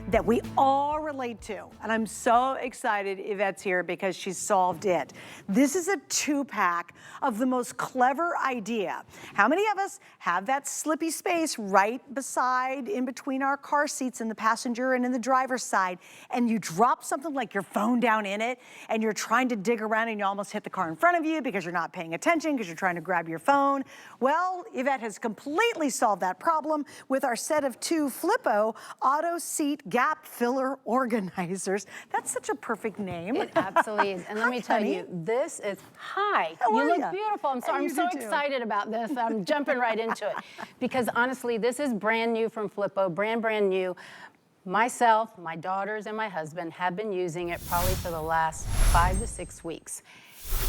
that we all relate to. And I'm so excited Yvette's here because she solved it. This is a 2-pack of the most clever idea. How many of us have that slippy space right beside, in between our car seats in the passenger and in the driver's side, and you drop something like your phone down in it, and you're trying to dig around and you almost hit the car in front of you because you're not paying attention because you're trying to grab your phone? Well, Yvette has completely solved that problem with our set of 2 Flipo auto seat gap filler organizers. That's such a perfect name. It absolutely is. And let me tell you, this is, hi, you look beautiful. I'm so excited about this. I'm jumping right into it. Because honestly, this is brand new from Flipo, brand new. Myself, my daughters, and my husband have been using it probably for the last 5 to 6 weeks.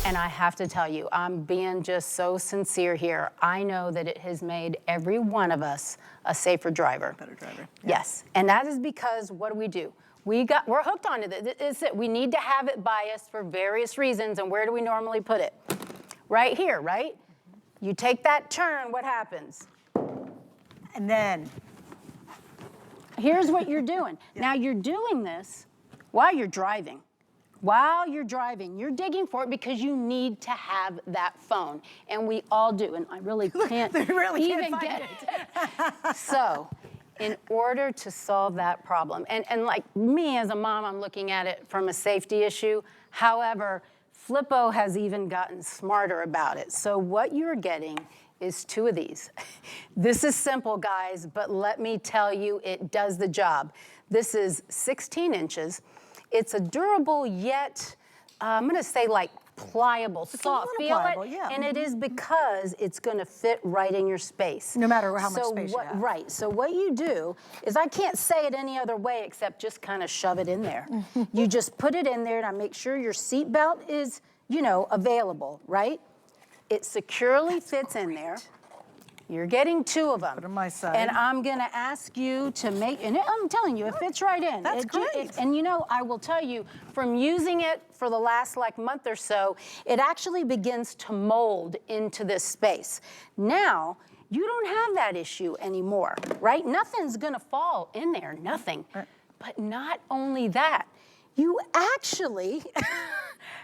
And I have to tell you, I'm being just so sincere here. I know that it has made every one of us a safer driver. Better driver. Yeah. Yes, and that is because what do? We're hooked on it. We need to have it by us for various reasons, and where do we normally put it? Right here, right? You take that turn, what happens? And then? Here's what you're doing. Yeah. Now you're doing this while you're driving. While you're driving, you're digging for it because you need to have that phone. And we all do, and I really can't even get it. So, in order to solve that problem, and like me as a mom, I'm looking at it from a safety issue. However, Flipo has even gotten smarter about it. So what you're getting is 2 of these. This is simple, guys, but let me tell you, it does the job. This is 16 inches. It's a durable yet, I'm gonna say like pliable, soft. Feel pliable, it? Yeah. And it is because it's gonna fit right in your space. No matter how much space you have. Right, so what you do is, I can't say it any other way except just kind of shove it in there. You just put it in there, and I make sure your seat belt is, you know, available, right? It securely fits in there. You're getting 2 of them. Put it on my side. And I'm gonna ask you to make, and I'm telling you, it fits right in. That's great. And you know, I will tell you, from using it for the last like month or so, it actually begins to mold into this space. Now, you don't have that issue anymore, right? Nothing's gonna fall in there, nothing. But not only that, you actually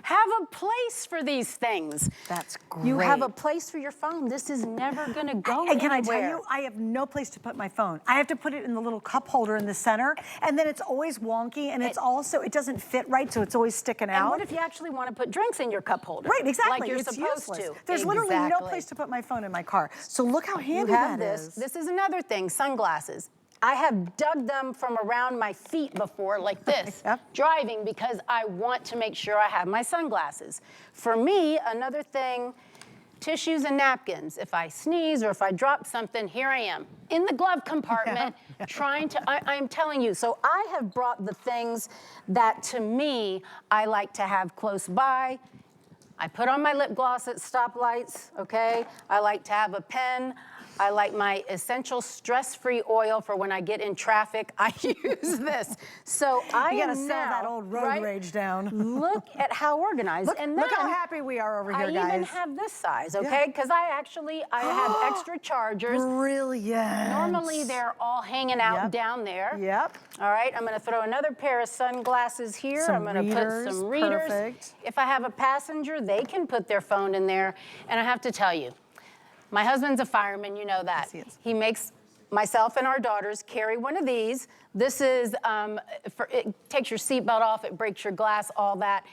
have a place for these things. That's great. You have a place for your phone. This is never gonna go anywhere. And can I tell you, I have no place to put my phone. I have to put it in the little cup holder in the center, and then it's always wonky, and it's also, it doesn't fit right, so it's always sticking out. And what if you actually want to put drinks in your cup holder? Right, exactly. Like you're it's supposed useless. to. There's literally no place to put my phone in my car. So look how handy that is. This is another thing, sunglasses. I have dug them from around my feet before, like this, driving, because I want to make sure I have my sunglasses. For me, another thing, tissues and napkins. If I sneeze or if I drop something, here I am in the glove compartment trying to, I'm telling you. So I have brought the things that to me, I like to have close by. I put on my lip gloss at stoplights, okay? I like to have a pen. I like my essential stress-free oil for when I get in traffic. I use this. So you gotta sell that old road rage down. Look at how organized. Look how happy we are over here, guys. I even have this size, okay? Because I have extra chargers. Brilliant. Normally they're all hanging out down there. Yep. All right, I'm gonna throw another pair of sunglasses here. I'm gonna put some readers. Perfect. If I have a passenger, they can put their phone in there. And I have to tell you, my husband's a fireman, you know that. Yes, he is. He makes myself and our daughters carry one of these. This is, it takes your seatbelt off, it breaks your glass, all that.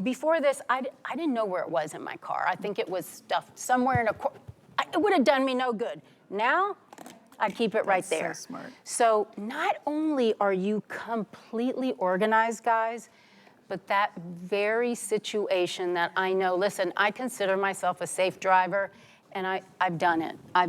Before this, I didn't know where it was in my car. I think it was stuffed somewhere in a corner. It would have done me no good. Now, I keep it right there. So smart. So not only are you completely organized, guys, but that very situation that I know, listen, I consider myself a safe driver, and I've done it. I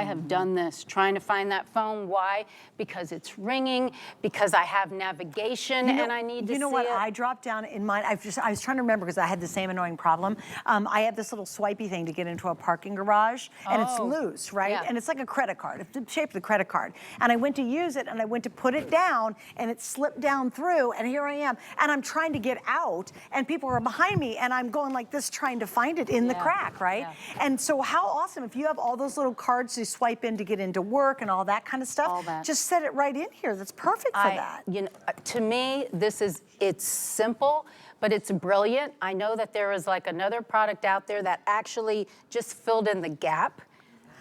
have done this, trying to find that phone. Why? Because it's ringing, because I have navigation, and I need to see it. You know what I dropped down in mine? I was trying to remember because I had the same annoying problem. I have this little swipey thing to get into a parking garage, and it's loose, right? Yeah. And it's like a credit card. It's the shape of the credit card. And I went to use it, and I went to put it down, and it slipped down through, and here I am. And I'm trying to get out, and people are behind me, and I'm going like this trying to find it in the crack, right? Yeah. And so how awesome if you have all those little cards actually swipe in to get into work and all that kind of stuff. All that. Just set it right in here. That's perfect for that. You know, to me, it's simple, but it's brilliant. I know that there is like another product out there that actually just filled in the gap.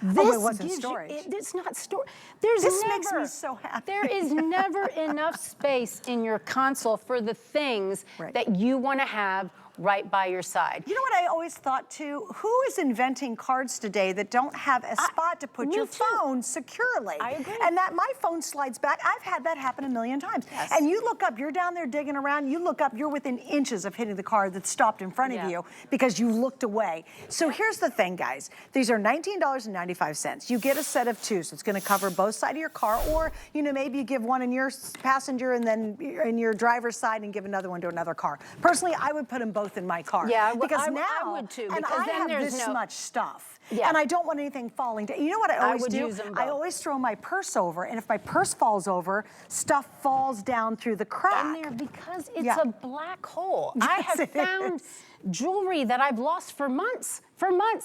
It wasn't gives you- storage. It's not storage. This makes me so happy. There is never enough space in your console for the things Right. that you want to have right by your side. You know what I always thought too? Who is inventing cards today that don't have a spot to put me your too. phone securely? I agree. And that my phone slides back. I've had that happen a million times. Yes. And you look up, you're down there digging around, you look up, you're within inches of hitting the card that stopped in front of Yeah. you because you looked away. So here's the thing, guys. These are $19.95. You get a set of two, so it's gonna cover both sides of your car, or maybe you give one in your passenger and then in your driver's side and give another one to another car. Personally, I would put them both in my car. Yeah, because I now, would too, and because I then have there's this no- much stuff, Yeah. and I don't want anything falling down. You know what I always would do? use them I both. always throw my purse over, and if my purse falls over, stuff falls down through the crack. In there because it's Yeah. a black hole. I Yes, have it found is. jewelry that I've lost for months,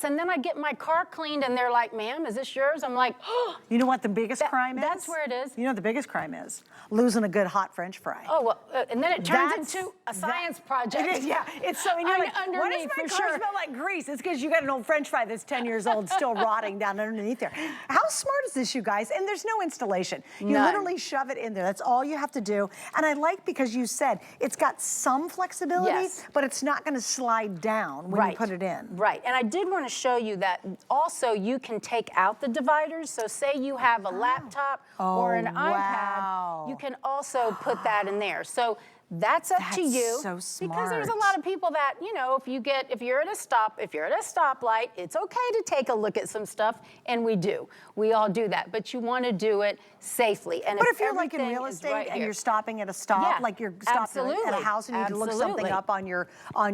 and then I get my car cleaned and they're like, ma'am, is this yours? I'm like, oh, You know what the biggest crime is? that's where it is. You know what the biggest crime is? Losing a good hot French fry. oh, well, and then it turns That's- into a that- science project. It is, yeah. It's so, and you're like, why does Underneath, my for car sure. smell like grease? It's because you got an old French fry that's 10 years old, still rotting down underneath there. How smart is this, you guys? And there's no installation. You None. literally shove it in there. That's all you have to do. And I like because you said it's got some flexibility, Yes. but it's not going to slide down when you put it in. Right, and I did want to show you that also you can take out the dividers. So say you have a laptop or an wow. iPad, you can also put that in there. So that's up to That's you. so Because there's a smart. lot of people that, if you're at a stoplight, it's okay to take a look at some stuff, and we do. We all do that, but you want to do it safely. And But if you're like in everything real is estate right and here. you're stopping at a stop, Yeah, like you're stopping at a absolutely, house and you need to look something absolutely. up on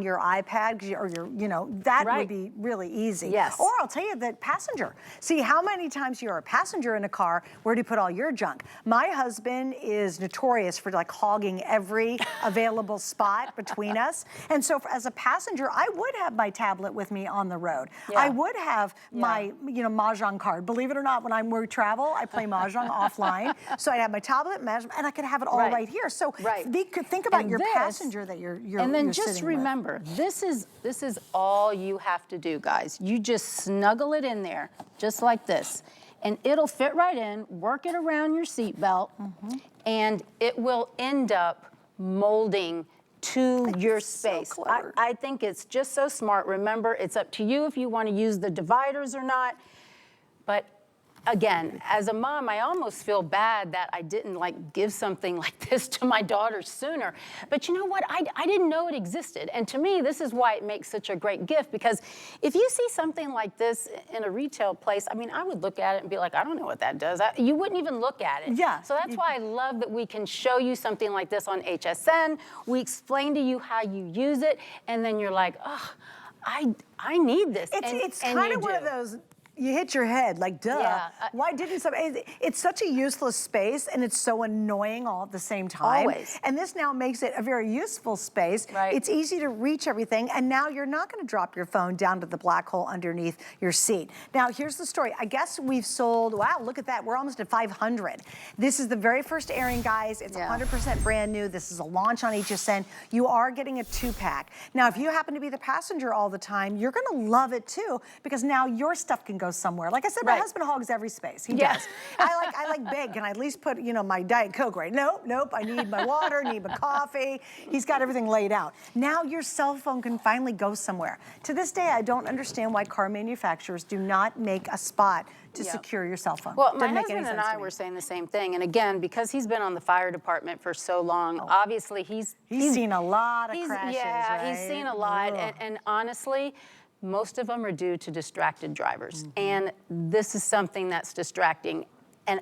your iPad or that would Right. be really easy. Yes. Or I'll tell you that passenger. See how many times you're a passenger in a car, where do you put all your junk? My husband is notorious for like hogging every available spot between us. And so as a passenger, I would have my tablet with me on the road. Yeah. I would have my, Mahjong card. Believe it or not, when we travel, I play Mahjong offline. So I'd have my tablet, and I could have it all right here. So Right. think about And your this- passenger that you're And then you're just sitting with. remember, this is all you have to do, guys. You just snuggle it in there, just like this. And it'll fit right in, work it around your seatbelt, and it will end up molding to your so space. clever. I think it's just so smart. Remember, it's up to you if you want to use the dividers or not. But again, as a mom, I almost feel bad that I didn't give something like this to my daughter sooner. But you know what? I didn't know it existed. And to me, this is why it makes such a great gift, because if you see something like this in a retail place, I mean, I would look at it and be like, I don't know what that does. You wouldn't even look at it. Yeah. So that's why I love that we can show you something like this on HSN. We explain to you how you use it, and then you're like, oh, I need this. It's And kind you of one of do. those. You hit your head, like, duh. Yeah, Why didn't somebody? It's such a useless space, and it's so annoying all at the same time. Always. And this now makes it a very useful space. Right. It's easy to reach everything, and now you're not going to drop your phone down to the black hole underneath your seat. Now, here's the story. I guess we've sold, wow, look at that. We're almost at 500. This is the very first airing, guys. It's 100% brand new. This is a launch on HSN. You are getting a 2-pack. Now, if you happen to be the passenger all the time, you're going to love it, too, because now your stuff can go somewhere. Like I said, my Right. husband hogs every space. He Yeah. does. I like big. Can I at least put, my Diet Coke right? Nope. I need my water, need my coffee. He's got everything laid out. Now your cell phone can finally go somewhere. To this day, I don't understand why car manufacturers do not make a spot to Yeah. secure your cell phone. Well, my Doesn't make any husband and sense to I me. were saying the same thing. And again, because he's been on the fire department for so long, obviously he's seen a lot of crashes, Yeah, he's right? seen a lot. Ugh. And honestly, most of them are due to distracted drivers. Mm-hmm. And this is something that's distracting. And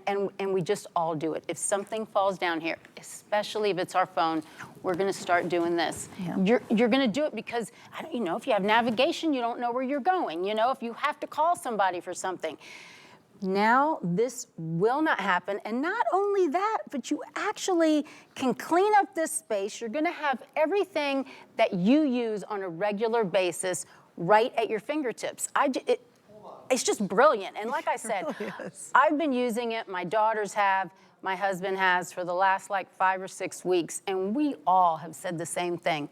we just all do it. If something falls down here, especially if it's our phone, we're gonna start doing this. Yeah. You're gonna do it because, if you have navigation, you don't know where you're going. If you have to call somebody for something. Now this will not happen. And not only that, but you actually can clean up this space. You're gonna have everything that you use on a regular basis right at your fingertips. it's just brilliant. And like I said, really is. I've been using it, my daughters have, my husband has for the last like 5 or 6 weeks, and we all have said the same thing.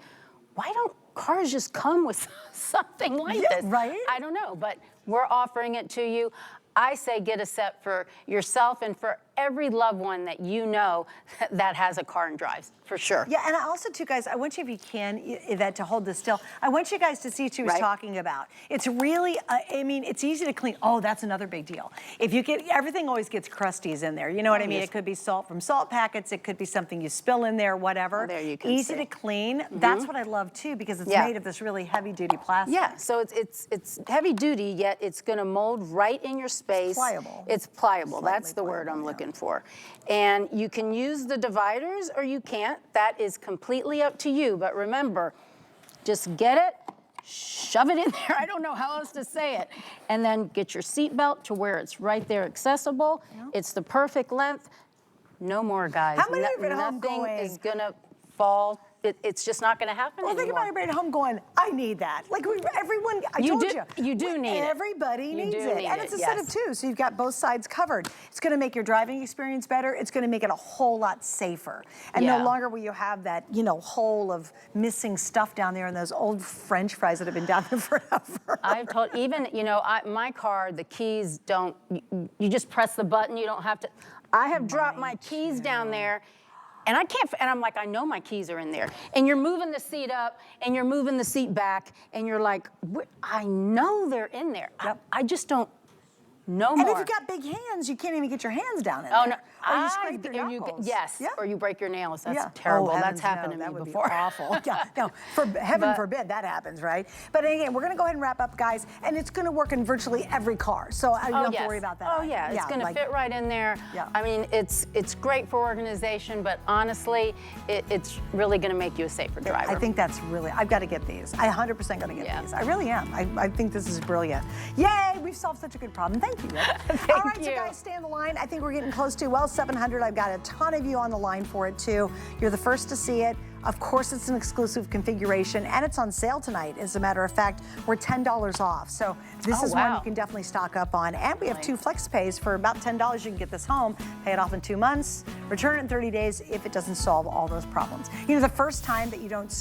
Why don't cars just come with something like this? Right? I don't know, but we're offering it to you. I say get a set for yourself and for every loved one that you know that has a car and drives, for sure. Yeah, and also too, guys, I want you, if you can, Yvette, to hold this still. I want you guys to see what she was talking about. It's really, I mean, it's easy to clean. Oh, that's another big deal. If you get, everything always gets crusties in there. You know what I mean? Yes. It could be salt from salt packets. It could be something you spill in there, whatever. There you can Easy see. to clean. That's what I love too, because it's made of this really heavy duty plastic. Yeah, so it's heavy duty, yet it's gonna mold right in your space. It's pliable. It's pliable, that's Slightly the word pliable, I'm yeah. looking for. And you can use the dividers or you can't. That is completely up to you. But remember, just get it, shove it in there. I don't know how else to say it. And then get your seatbelt to where it's right there accessible. Yeah. It's the perfect length. No more, guys. How many of you at home Nothing going- is gonna fall. It's just not gonna happen Well, think anymore. about everybody at home going, I need that. Like everyone, I told you. You do need it. Everybody You needs do it. need And it, it's a set of yes. two, so you've got both sides covered. It's gonna make your driving experience better. It's gonna make it a whole lot safer. And no Yeah. longer will you have that, you know, hole of missing stuff down there and those old French fries that have been down there forever. I've told, even, you know, my car, the keys don't, you just press the button, you don't have to. I have dropped my keys down there, and I can't, and I'm like, I know my keys are in there. And you're moving the seat up, and you're moving the seat back, and you're like, I know they're in there. Yep. I just don't know And more. if you've got big hands, you can't even get your hands down in Oh, there. no. Or you scrape your and knuckles. yes, Yeah. or you break your nails. That's Yeah. terrible. Oh, That's heavens, happened no, to that me would before. Be awful. Yeah, no, for heaven forbid that happens, right? But again, we're going to go ahead and wrap up, guys, and it's going to work in virtually every car, so you don't have to worry about that. Oh yeah, it's going to fit right in there. Yeah. I mean, it's great for organization, but honestly, it's really going to make you a safer driver. I think that's really, I've got to get these. I 100% going to get these. I really am. I think this is brilliant. Yay, we've solved such a good problem. Thank you, Rick. All right, so you. guys, stay on the line. I think we're getting close to, well, 700. I've got a ton of you on the line for it, too. You're the first to see it. Of course, it's an exclusive configuration, and it's on sale tonight. As a matter of fact, we're $10 off. So this is one you can definitely stock up on. And we have 2 flex pays for about $10. You can get this home, pay it off in 2 months, return it in 30 days if it doesn't solve all those problems. You know, the first time that you don't